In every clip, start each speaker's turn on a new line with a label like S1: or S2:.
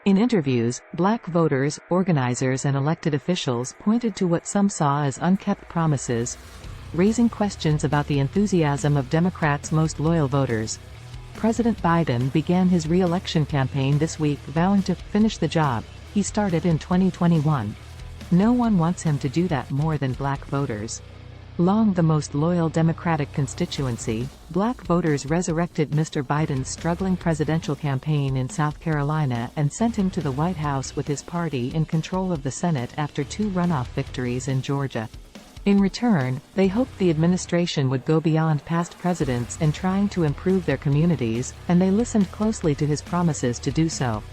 S1: In interviews, black voters, organizers and elected officials pointed to what some saw as unkept promises, raising questions about the enthusiasm of Democrats' most loyal voters. President Biden began his re-election campaign this week vowing to finish the job he started in 2021. No one wants him to do that more than black voters. Long the most loyal Democratic constituency, black voters resurrected Mr. Biden's struggling presidential campaign in South Carolina and sent him to the White House with his party in control of the Senate after 2 runoff victories in Georgia. In return, they hoped the administration would go beyond past presidents in trying to improve their communities, and they listened closely to his promises to do so.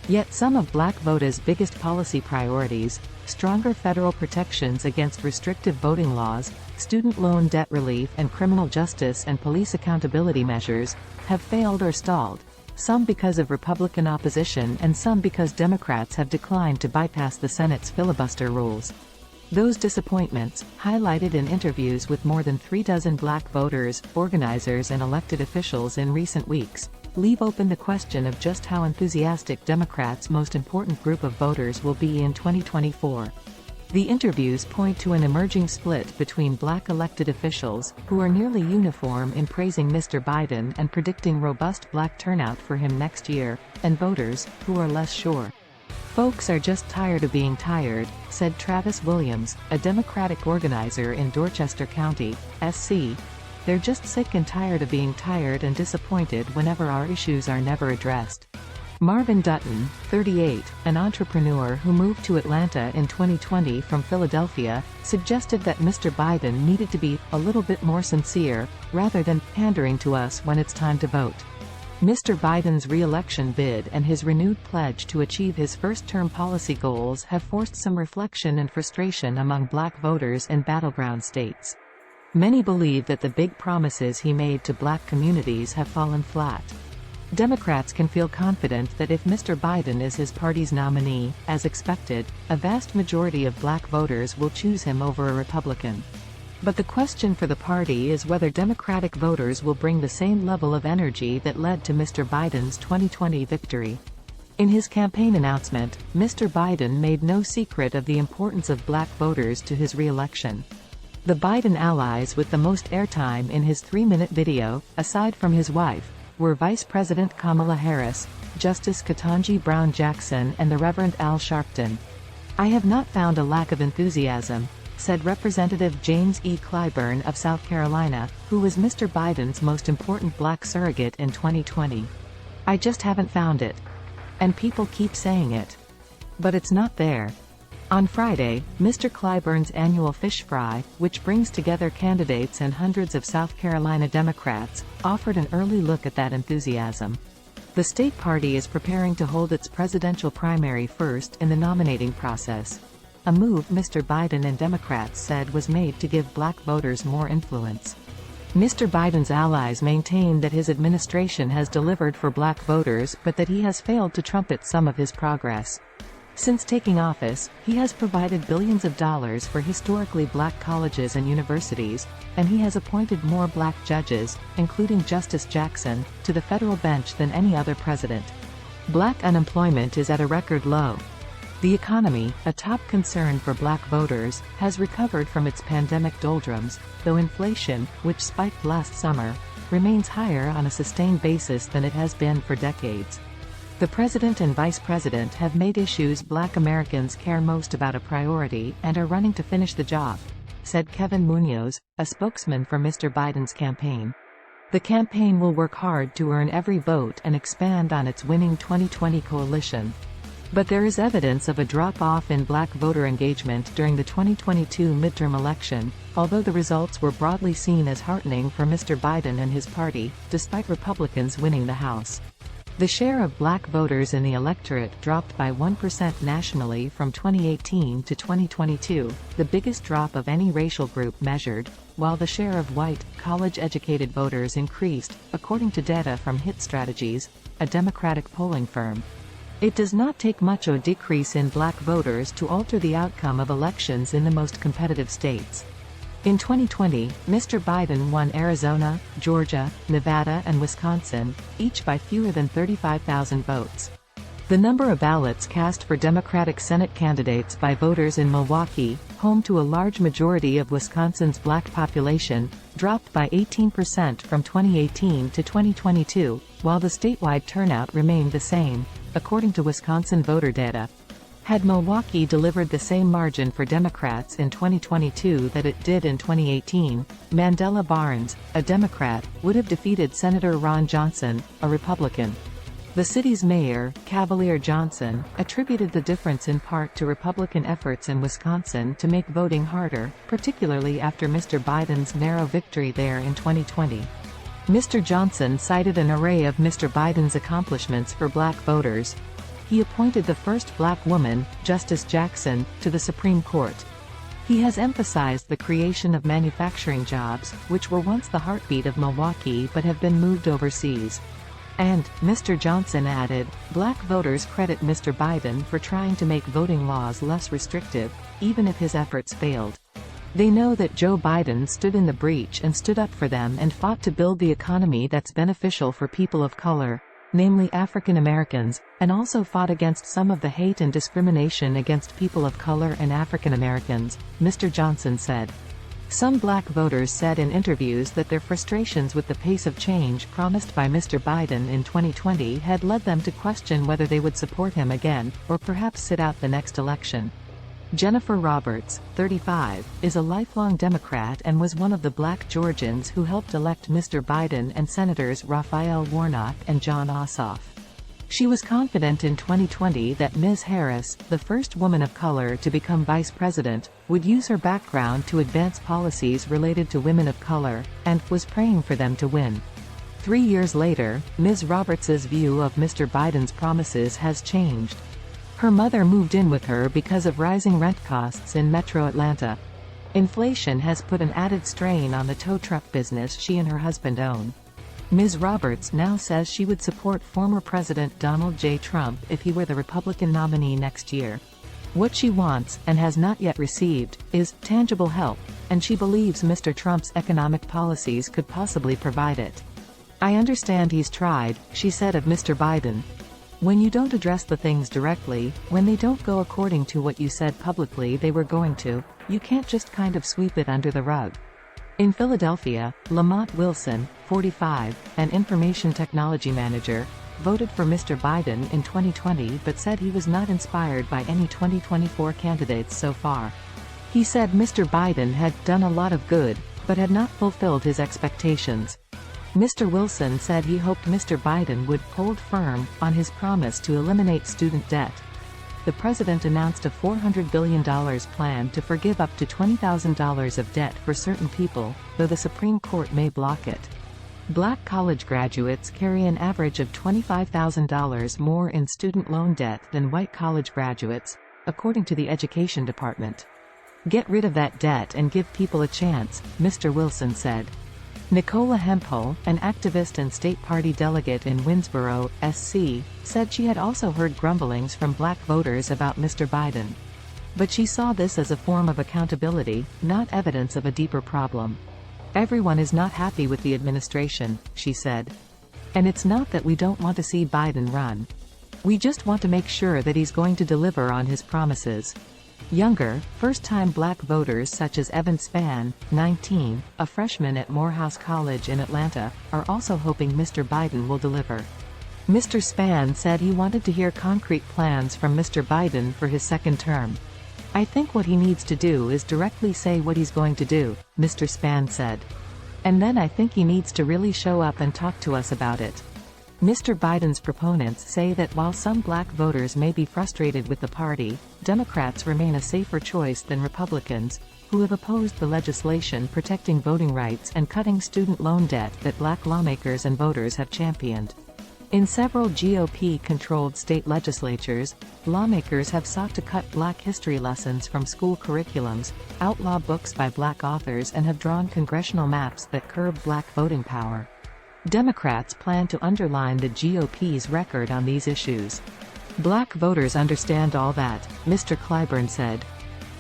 S1: Yet some of black voters' biggest policy priorities, stronger federal protections against restrictive voting laws, student loan debt relief and criminal justice and police accountability measures, have failed or stalled, some because of Republican opposition and some because Democrats have declined to bypass the Senate's filibuster rules. Those disappointments, highlighted in interviews with more than 36 black voters, organizers and elected officials in recent weeks, leave open the question of just how enthusiastic Democrats' most important group of voters will be in 2024. The interviews point to an emerging split between black elected officials, who are nearly uniform in praising Mr. Biden and predicting robust black turnout for him next year, and voters, who are less sure. "Folks are just tired of being tired," said Travis Williams, a Democratic organizer in Dorchester County, SC. "They're just sick and tired of being tired and disappointed whenever our issues are never addressed." Marvin Dutton, 38, an entrepreneur who moved to Atlanta in 2020 from Philadelphia, suggested that Mr. Biden needed to be a little bit more sincere, rather than pandering to us when it's time to vote. Mr. Biden's re-election bid and his renewed pledge to achieve his first-term policy goals have forced some reflection and frustration among black voters in battleground states. Many believe that the big promises he made to black communities have fallen flat. Democrats can feel confident that if Mr. Biden is his party's nominee, as expected, a vast majority of black voters will choose him over a Republican. But the question for the party is whether Democratic voters will bring the same level of energy that led to Mr. Biden's 2020 victory. In his campaign announcement, Mr. Biden made no secret of the importance of black voters to his re-election. The Biden allies with the most airtime in his 3-minute video, aside from his wife, were Vice President Kamala Harris, Justice Ketanji Brown Jackson and the Reverend Al Sharpton. "I have not found a lack of enthusiasm," said Representative James E. Clyburn of South Carolina, who was Mr. Biden's most important black surrogate in 2020. "I just haven't found it. And people keep saying it. But it's not there." On Friday, Mr. Clyburn's annual Fish Fry, which brings together candidates and hundreds of South Carolina Democrats, offered an early look at that enthusiasm. The state party is preparing to hold its presidential primary first in the nominating process, a move Mr. Biden and Democrats said was made to give black voters more influence. Mr. Biden's allies maintain that his administration has delivered for black voters but that he has failed to trumpet some of his progress. Since taking office, he has provided billions of dollars for historically black colleges and universities, and he has appointed more black judges, including Justice Jackson, to the federal bench than any other president. Black unemployment is at a record low. The economy, a top concern for black voters, has recovered from its pandemic doldrums, though inflation, which spiked last summer, remains higher on a sustained basis than it has been for decades. The president and vice president have made issues black Americans care most about a priority and are running to finish the job, said Kevin Munoz, a spokesman for Mr. Biden's campaign. The campaign will work hard to earn every vote and expand on its winning 2020 coalition. But there is evidence of a drop-off in black voter engagement during the 2022 midterm election, although the results were broadly seen as heartening for Mr. Biden and his party, despite Republicans winning the House. The share of black voters in the electorate dropped by 1% nationally from 2018 to 2022, the biggest drop of any racial group measured, while the share of white, college-educated voters increased, according to data from HIT Strategies, a Democratic polling firm. It does not take much of a decrease in black voters to alter the outcome of elections in the most competitive states. In 2020, Mr. Biden won Arizona, Georgia, Nevada and Wisconsin, each by fewer than 35,000 votes. The number of ballots cast for Democratic Senate candidates by voters in Milwaukee, home to a large majority of Wisconsin's black population, dropped by 18% from 2018 to 2022, while the statewide turnout remained the same, according to Wisconsin voter data. Had Milwaukee delivered the same margin for Democrats in 2022 that it did in 2018, Mandela Barnes, a Democrat, would have defeated Senator Ron Johnson, a Republican. The city's mayor, Cavalier Johnson, attributed the difference in part to Republican efforts in Wisconsin to make voting harder, particularly after Mr. Biden's narrow victory there in 2020. Mr. Johnson cited an array of Mr. Biden's accomplishments for black voters. He appointed the first black woman, Justice Jackson, to the Supreme Court. He has emphasized the creation of manufacturing jobs, which were once the heartbeat of Milwaukee but have been moved overseas. And, Mr. Johnson added, black voters credit Mr. Biden for trying to make voting laws less restrictive, even if his efforts failed. They know that Joe Biden stood in the breach and stood up for them and fought to build the economy that's beneficial for people of color, namely African Americans, and also fought against some of the hate and discrimination against people of color and African Americans, Mr. Johnson said. Some black voters said in interviews that their frustrations with the pace of change promised by Mr. Biden in 2020 had led them to question whether they would support him again, or perhaps sit out the next election. Jennifer Roberts, 35, is a lifelong Democrat and was one of the black Georgians who helped elect Mr. Biden and Senators Raphael Warnock and Jon Ossoff. She was confident in 2020 that Ms. Harris, the first woman of color to become vice president, would use her background to advance policies related to women of color, and was praying for them to win. 3 years later, Ms. Roberts's view of Mr. Biden's promises has changed. Her mother moved in with her because of rising rent costs in Metro Atlanta. Inflation has put an added strain on the tow truck business she and her husband own. Ms. Roberts now says she would support former President Donald J. Trump if he were the Republican nominee next year. What she wants, and has not yet received, is tangible help, and she believes Mr. Trump's economic policies could possibly provide it. I understand he's tried, she said of Mr. Biden. When you don't address the things directly, when they don't go according to what you said publicly they were going to, you can't just kind of sweep it under the rug. In Philadelphia, Lamont Wilson, 45, an information technology manager, voted for Mr. Biden in 2020 but said he was not inspired by any 2024 candidates so far. He said Mr. Biden had done a lot of good, but had not fulfilled his expectations. Mr. Wilson said he hoped Mr. Biden would hold firm on his promise to eliminate student debt. The president announced a $400 billion plan to forgive up to $20,000 of debt for certain people, though the Supreme Court may block it. Black college graduates carry an average of $25,000 more in student loan debt than white college graduates, according to the Education Department. Get rid of that debt and give people a chance, Mr. Wilson said. Nicola Hemphill, an activist and state party delegate in Winsboro, SC, said she had also heard grumblings from black voters about Mr. Biden. But she saw this as a form of accountability, not evidence of a deeper problem. Everyone is not happy with the administration, she said. And it's not that we don't want to see Biden run. We just want to make sure that he's going to deliver on his promises. Younger, first-time black voters such as Evan Spann, 19, a freshman at Morehouse College in Atlanta, are also hoping Mr. Biden will deliver. Mr. Spann said he wanted to hear concrete plans from Mr. Biden for his second term. I think what he needs to do is directly say what he's going to do, Mr. Spann said. And then I think he needs to really show up and talk to us about it. Mr. Biden's proponents say that while some black voters may be frustrated with the party, Democrats remain a safer choice than Republicans, who have opposed the legislation protecting voting rights and cutting student loan debt that black lawmakers and voters have championed. In several GOP-controlled state legislatures, lawmakers have sought to cut black history lessons from school curriculums, outlaw books by black authors, and have drawn congressional maps that curb black voting power. Democrats plan to underline the GOP's record on these issues. Black voters understand all that, Mr. Clyburn said.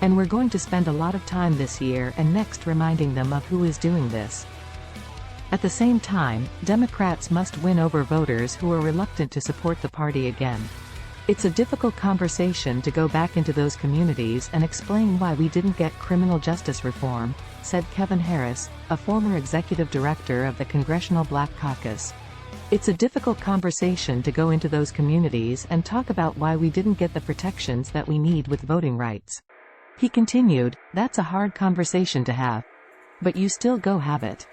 S1: And we're going to spend a lot of time this year and next reminding them of who is doing this. At the same time, Democrats must win over voters who are reluctant to support the party again. It's a difficult conversation to go back into those communities and explain why we didn't get criminal justice reform, said Kevin Harris, a former executive director of the Congressional Black Caucus. It's a difficult conversation to go into those communities and talk about why we didn't get the protections that we need with voting rights. He continued, that's a hard conversation to have. But you still go have it.